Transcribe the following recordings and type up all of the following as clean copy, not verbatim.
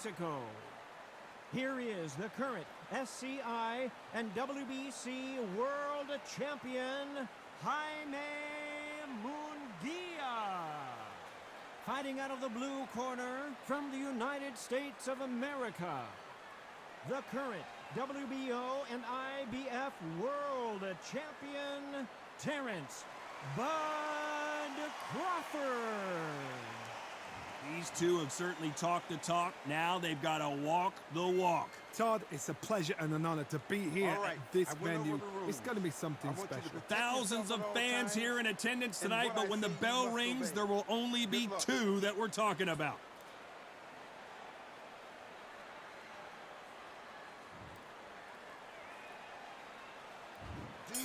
Mexico. Here is the current SCI and WBC World Champion, Jaime Munguia. Fighting out of the blue corner from the United States of America, the current WBO and IBF World Champion, Terrence Bud Crawford. These two have certainly talked the talk. Now they've got to walk the walk. Todd, it's a pleasure and an honor to be here at this venue. It's going to be something special. Thousands of fans here in attendance tonight, but when the bell rings, there will only be two that we're talking about.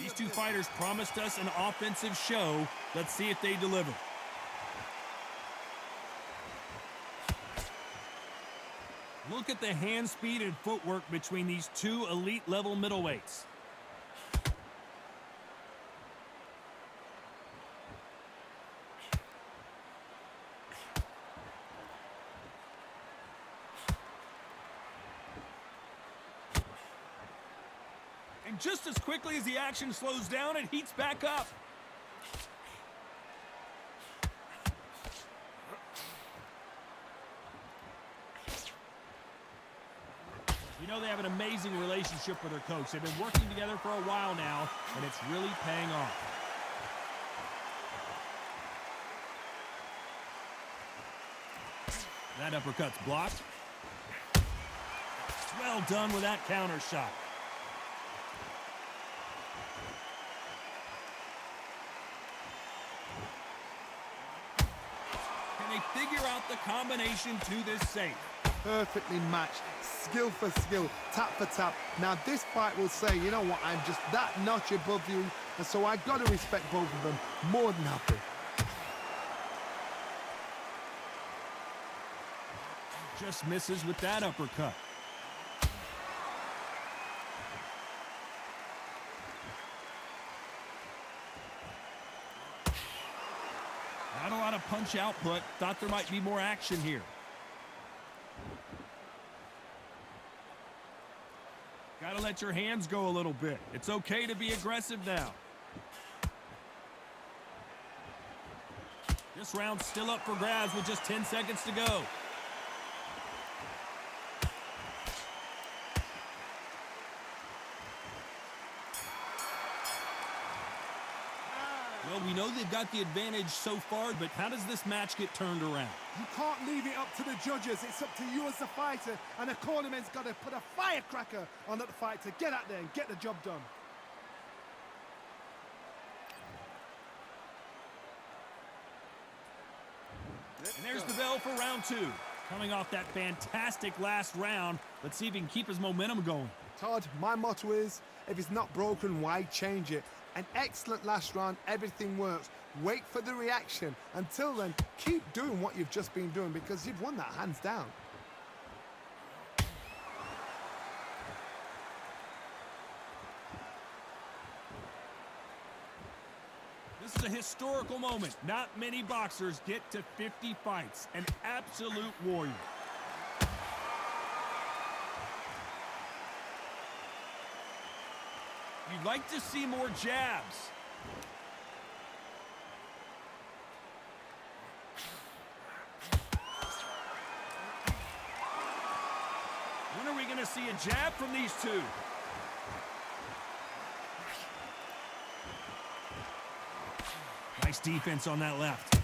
These two fighters promised us an offensive show. Let's see if they deliver. Look at the hand speed and footwork between these two elite-level middleweights. And just as quickly as the action slows down, it heats back up. You know, they have an amazing relationship with their coach. They've been working together for a while now, and it's really paying off. That uppercut's blocked. Well done with that counter shot. Can they figure out the combination to this safe? Perfectly matched, skill for skill, tap for tap. Now this fight will say, you know what, I'm just that notch above you, and so I've got to respect both of them more than happy. Just misses with that uppercut. Not a lot of punch output. Thought there might be more action here. Gotta let your hands go a little bit. It's okay to be aggressive now. This round's still up for grabs with just 10 seconds to go. Well, we know they've got the advantage so far, but how does this match get turned around? You can't leave it up to the judges. It's up to you as the fighter, and the cornerman's got to put a firecracker on that fight to get out there and get the job done. And there's the bell for round two. Coming off that fantastic last round, let's see if he can keep his momentum going. Todd, my motto is, if it's not broken, why change it? An excellent last round, everything works. Wait for the reaction. Until then, keep doing what you've just been doing because you've won that hands down. This is a historical moment. Not many boxers get to 50 fights. An absolute warrior. You'd like to see more jabs. When are we going to see a jab from these two? Nice defense on that left.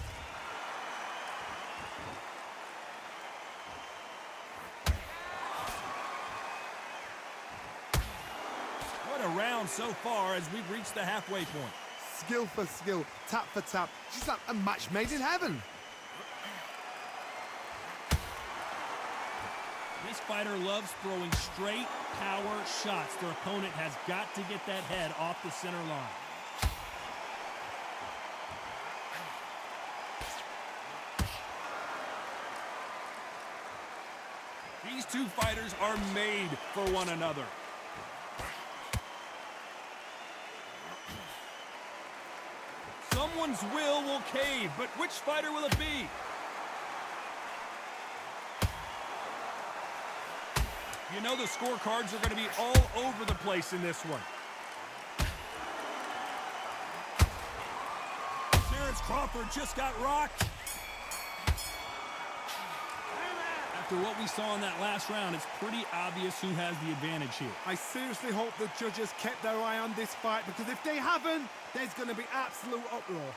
What a round so far as we've reached the halfway point. Skill for skill, tap for tap. Just like a match made in heaven. This fighter loves throwing straight power shots. Their opponent has got to get that head off the center line. These two fighters are made for one another. Someone's will cave, but which fighter will it be? You know the scorecards are going to be all over the place in this one. Crawford just got rocked. After what we saw in that last round, it's pretty obvious who has the advantage here. I seriously hope the judges kept their eye on this fight, because if they haven't, there's going to be absolute uproar.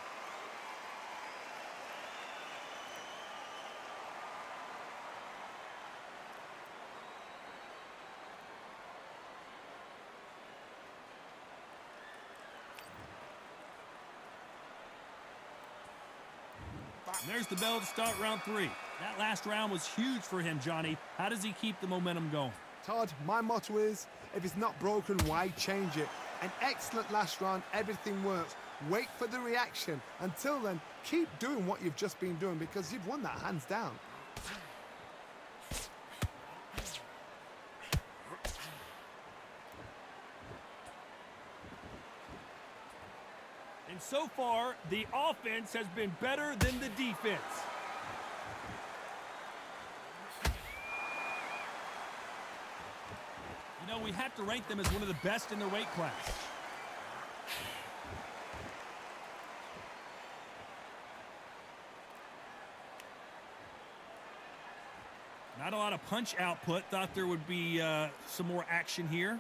And there's the bell to start round 3. That last round was huge for him, Johnny. How does he keep the momentum going? Todd, my motto is, if it's not broken, why change it? An excellent last round, everything works. Wait for the reaction. Until then, keep doing what you've just been doing, because you've won that hands down. And so far, the offense has been better than the defense. You know, we have to rank them as one of the best in their weight class. Not a lot of punch output. Thought there would be some more action here.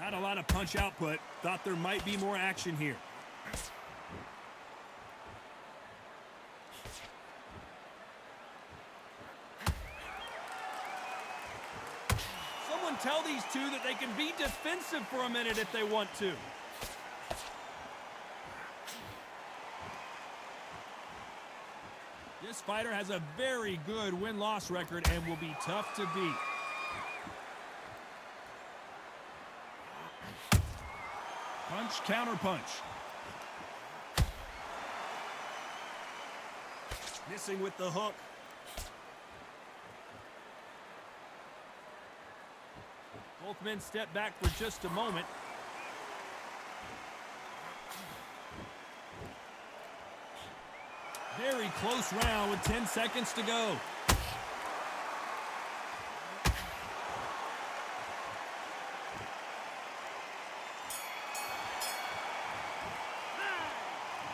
Not a lot of punch output. Thought there might be more action here. Someone tell these two that they can be defensive for a minute if they want to. This fighter has a very good win-loss record and will be tough to beat. Punch, counter punch. Missing with the hook. Both men step back for just a moment. Very close round with 10 seconds to go.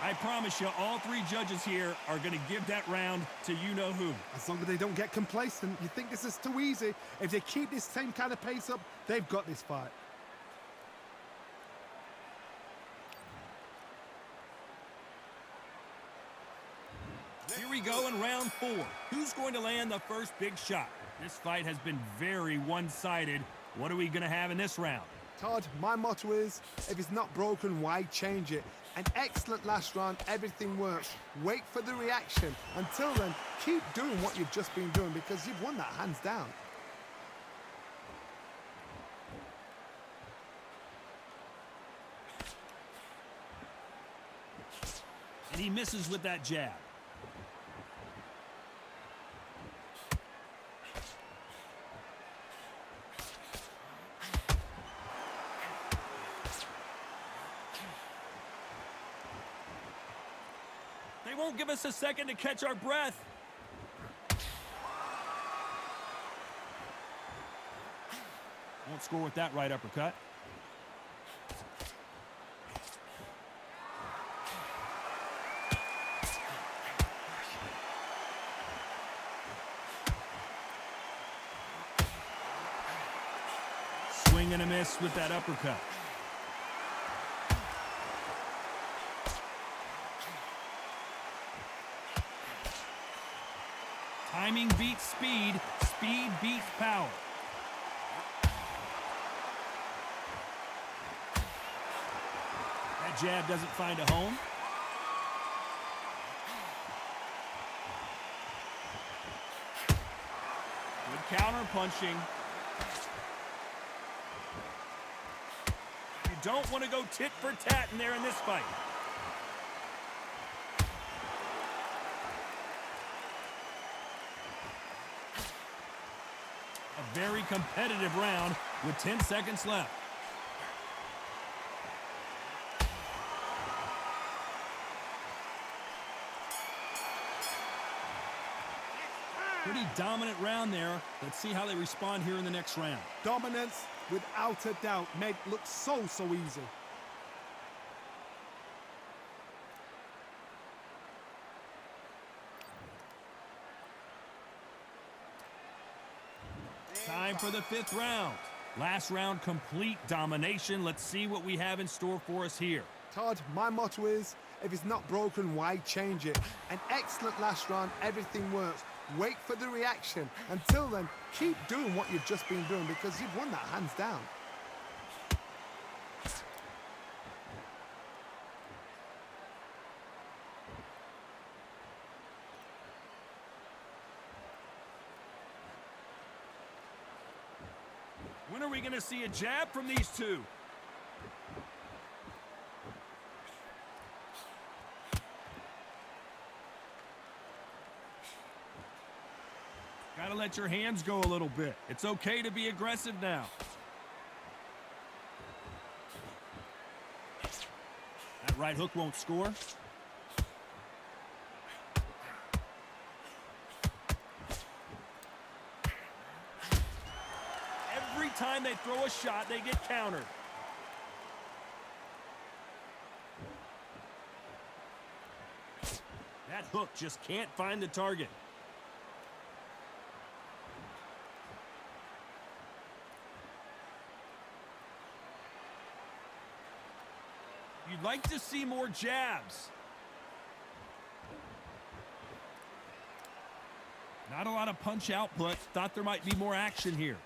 I promise you, all three judges here are going to give that round to you-know-who. As long as they don't get complacent, you think this is too easy. If they keep this same kind of pace up, they've got this fight. Here we go in round 4. Who's going to land the first big shot? This fight has been very one-sided. What are we going to have in this round? Todd, my motto is, if it's not broken, why change it? An excellent last round, everything works. Wait for the reaction. Until then, keep doing what you've just been doing, because you've won that hands down. And he misses with that jab. They won't give us a second to catch our breath. Won't score with that right uppercut. Swing and a miss with that uppercut. Timing beats speed. Speed beats power. That jab doesn't find a home. Good counter punching. You don't want to go tit for tat in there in this fight. A very competitive round with 10 seconds left. Pretty dominant round there. Let's see how they respond here in the next round. Dominance, without a doubt, made look so easy. Time for the 5th round. Last round, complete domination. Let's see what we have in store for us here. Todd, my motto is, if it's not broken, why change it? An excellent last round, everything works. Wait for the reaction. Until then, keep doing what you've just been doing because you've won that hands down. When are we going to see a jab from these two? Gotta let your hands go a little bit. It's okay to be aggressive now. That right hook won't score. Every time they throw a shot, they get countered. That hook just can't find the target. You'd like to see more jabs. Not a lot of punch output. Thought there might be more action here.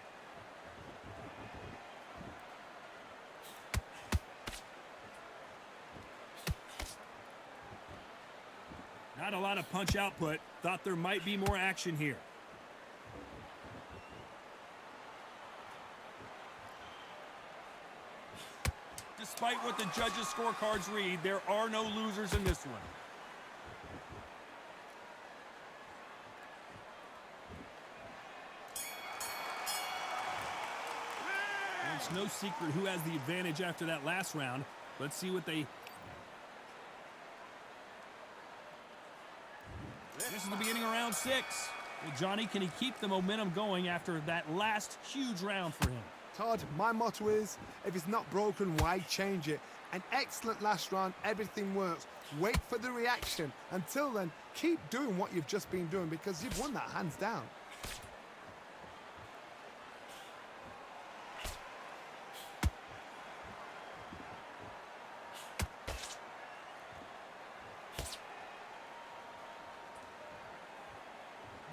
Not a lot of punch output. Thought there might be more action here. Despite what the judges' scorecards read, there are no losers in this one. It's no secret who has the advantage after that last round. Let's see what they... This is the beginning of round 6. Well, Johnny, can he keep the momentum going after that last huge round for him? Todd, my motto is, if it's not broken, why change it? An excellent last round, everything works. Wait for the reaction. Until then, keep doing what you've just been doing because you've won that hands down.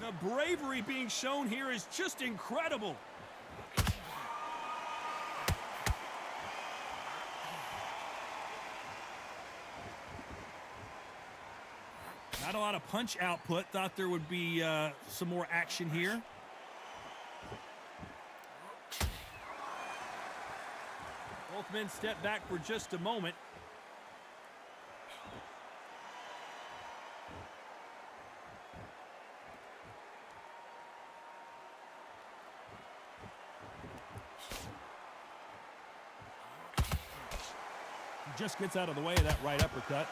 The bravery being shown here is just incredible. Not a lot of punch output. Thought there would be some more action here. Both men step back for just a moment. He just gets out of the way of that right uppercut.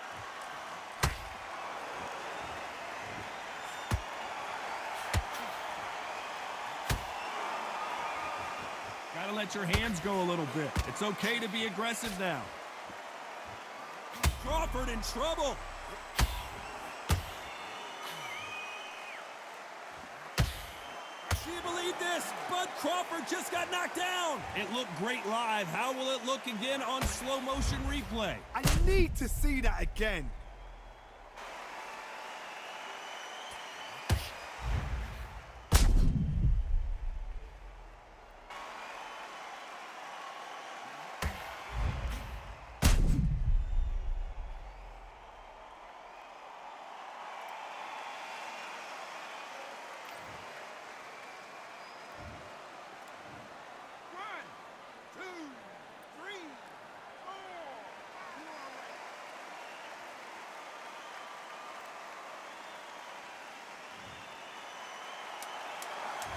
Gotta let your hands go a little bit. It's okay to be aggressive now. Crawford in trouble. Can you believe this? Bud Crawford just got knocked down. It looked great live. How will it look again on slow motion replay? I need to see that again.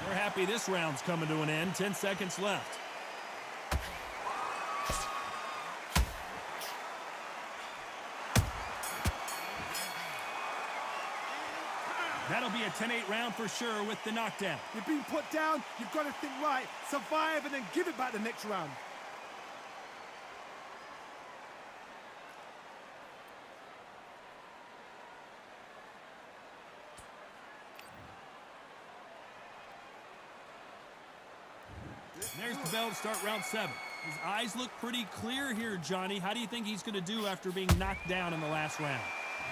We're happy this round's coming to an end. 10 seconds left. That'll be a 10-8 round for sure with the knockdown. You've been put down, you've got to think right, survive, and then give it back the next round. There's the bell to start round 7. His eyes look pretty clear here, Johnny. How do you think he's going to do after being knocked down in the last round?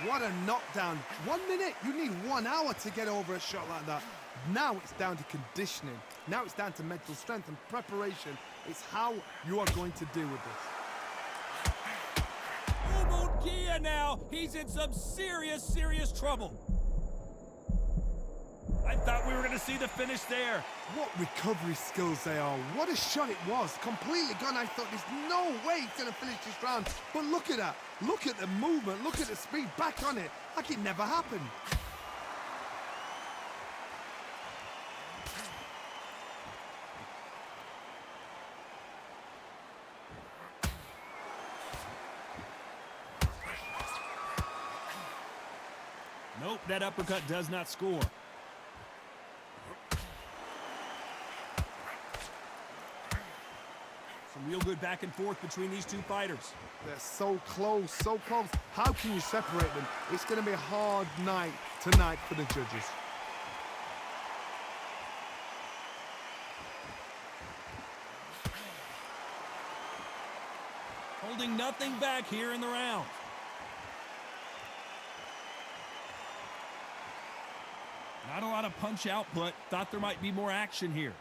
What a knockdown. 1 minute, you need 1 hour to get over a shot like that. Now it's down to conditioning. Now it's down to mental strength and preparation. It's how you are going to deal with this. Oh, Munguia now. He's in some serious trouble. I thought we were going to see the finish there. What recovery skills they are. What a shot it was. Completely gone. I thought there's no way he's going to finish this round. But look at that. Look at the movement. Look at the speed. Back on it. Like it never happened. Nope, that uppercut does not score. Some real good back and forth between these two fighters. They're so close, so close. How can you separate them? It's going to be a hard night tonight for the judges. Holding nothing back here in the round. Not a lot of punch output. Thought there might be more action here.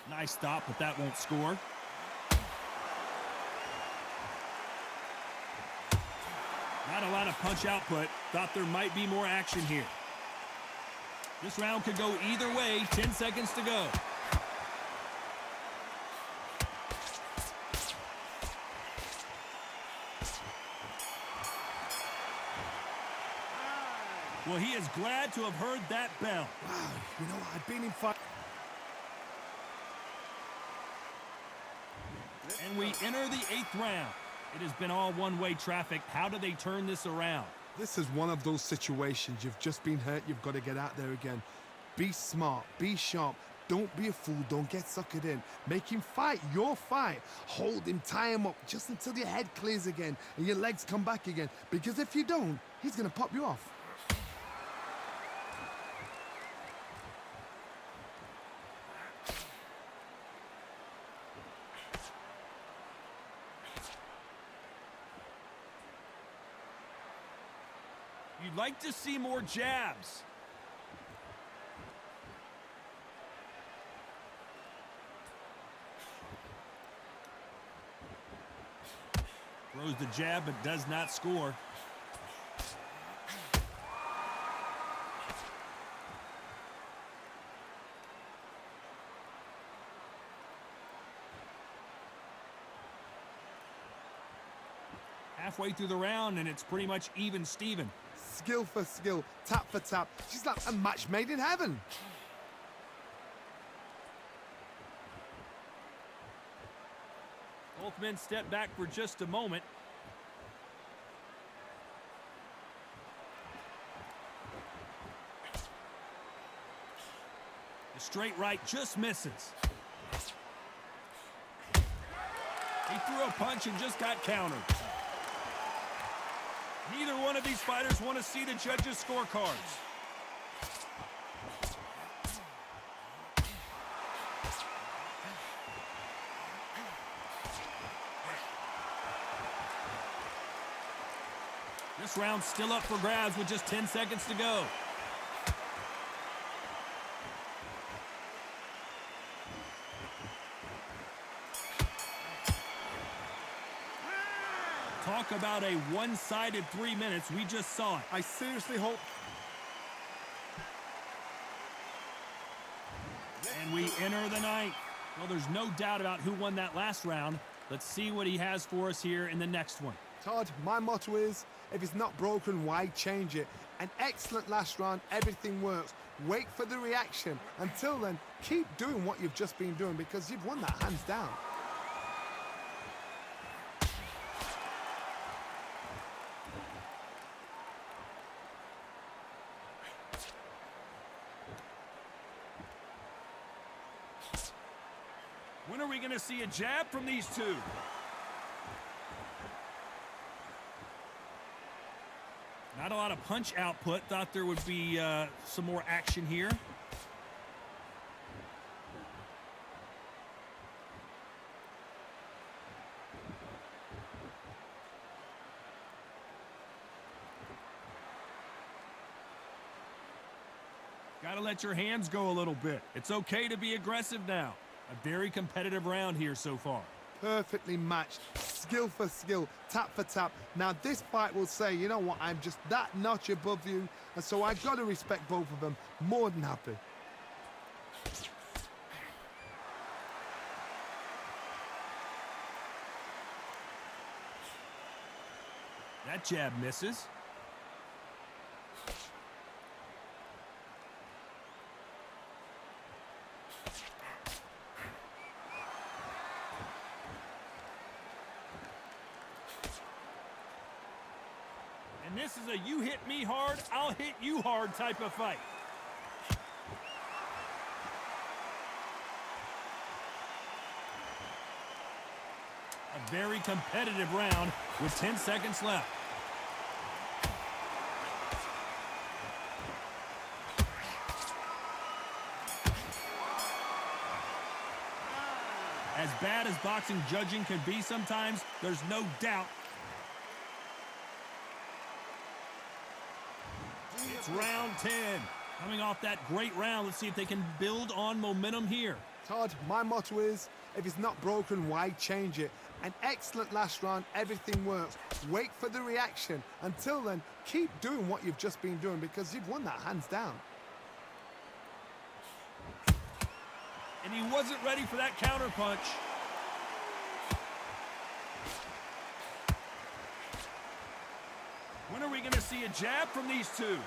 Nice stop, but that won't score. Not a lot of punch output. Thought there might be more action here. This round could go either way. 10 seconds to go. Well, he is glad to have heard that bell. Wow, you know what? I've been in fight. And we enter the 8th round. It has been all one-way traffic. How do they turn this around? This is one of those situations. You've just been hurt. You've got to get out there again. Be smart. Be sharp. Don't be a fool. Don't get suckered in. Make him fight your fight. Hold him. Tie him up just until your head clears again and your legs come back again. Because if you don't, he's going to pop you off. You'd like to see more jabs. Throws the jab, but does not score. Halfway through the round, and it's pretty much even Steven. Skill for skill, tap for tap. She's like a match made in heaven. Both men step back for just a moment. The straight right just misses. He threw a punch and just got countered. Neither one of these fighters want to see the judges' scorecards. This round's still up for grabs with just 10 seconds to go. Talk about a one-sided 3 minutes. We just saw it. I seriously hope. And we enter the 9th. Well, there's no doubt about who won that last round. Let's see what he has for us here in the next one. Todd, my motto is, if it's not broken, why change it? An excellent last round, everything works. Wait for the reaction. Until then, keep doing what you've just been doing because you've won that hands down. When are we going to see a jab from these two? Not a lot of punch output. Thought there would be some more action here. Got to let your hands go a little bit. It's okay to be aggressive now. A very competitive round here so far. Perfectly matched, skill for skill, tap for tap. Now this fight will say, you know what, I'm just that notch above you, and so I've got to respect both of them. More than happy. That jab misses. And this is a you hit me hard, I'll hit you hard type of fight. A very competitive round with 10 seconds left. As bad as boxing judging can be sometimes, there's no doubt. It's round 10. Coming off that great round, let's see if they can build on momentum here. Todd, my motto is, if it's not broken, why change it? An excellent last round, everything works. Wait for the reaction. Until then, keep doing what you've just been doing because you've won that hands down. And he wasn't ready for that counter punch. When are we going to see a jab from these two?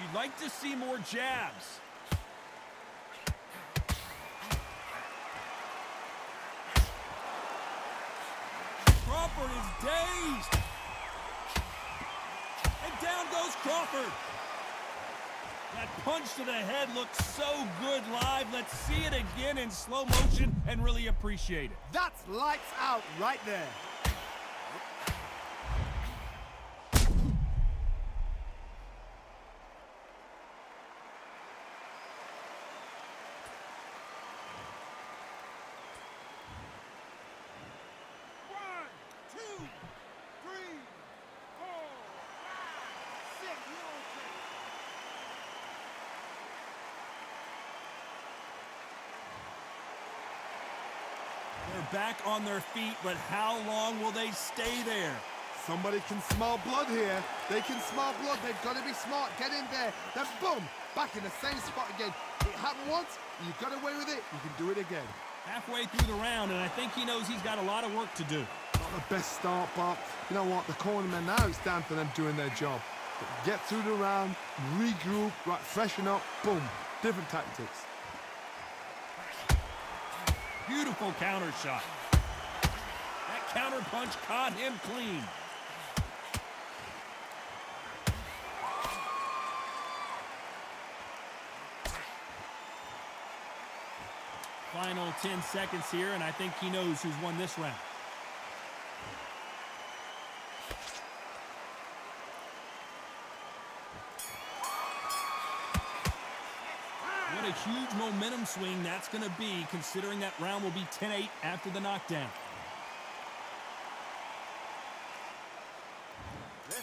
You'd like to see more jabs. Crawford is dazed. And down goes Crawford. That punch to the head looks so good live. Let's see it again in slow motion and really appreciate it. That's lights out right there. They're back on their feet, but how long will they stay there? Somebody can smell blood here. They can smell blood. They've got to be smart. Get in there. Then boom, back in the same spot again. It happened once. You got away with it. You can do it again. Halfway through the round, and I think he knows he's got a lot of work to do. Not the best start, but you know what? The cornermen, now it's down to them doing their job. Get through the round, regroup, right, freshen up, boom. Different tactics. Beautiful counter shot. That counter punch caught him clean. Final 10 seconds here, and I think he knows who's won this round. What a huge momentum swing that's going to be, considering that round will be 10-8 after the knockdown.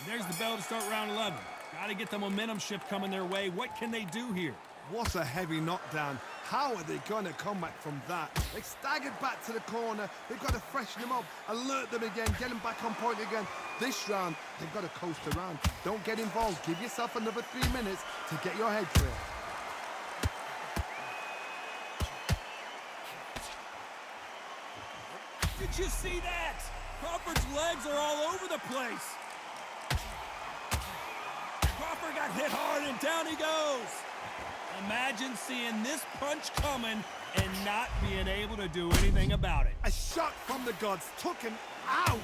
There's the bell to start round 11. Got to get the momentum shift coming their way. What can they do here? What a heavy knockdown. How are they going to come back from that? They staggered back to the corner. They've got to freshen them up, alert them again, get them back on point again. This round, they've got to coast around. Don't get involved. Give yourself another 3 minutes to get your head clear. Did you see that? Crawford's legs are all over the place. Crawford got hit hard and down he goes. Imagine seeing this punch coming and not being able to do anything about it. A shot from the gods took him out.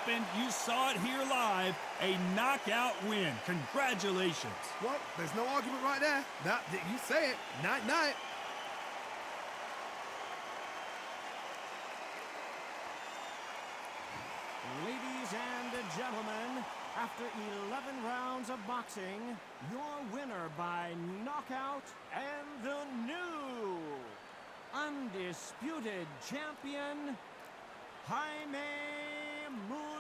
happened. You saw it here live. A knockout win. Congratulations. Well, there's no argument right there. That you say it. Night-night. Ladies and gentlemen, after 11 rounds of boxing, your winner by knockout and the new Undisputed Champion, Jaime Munguia.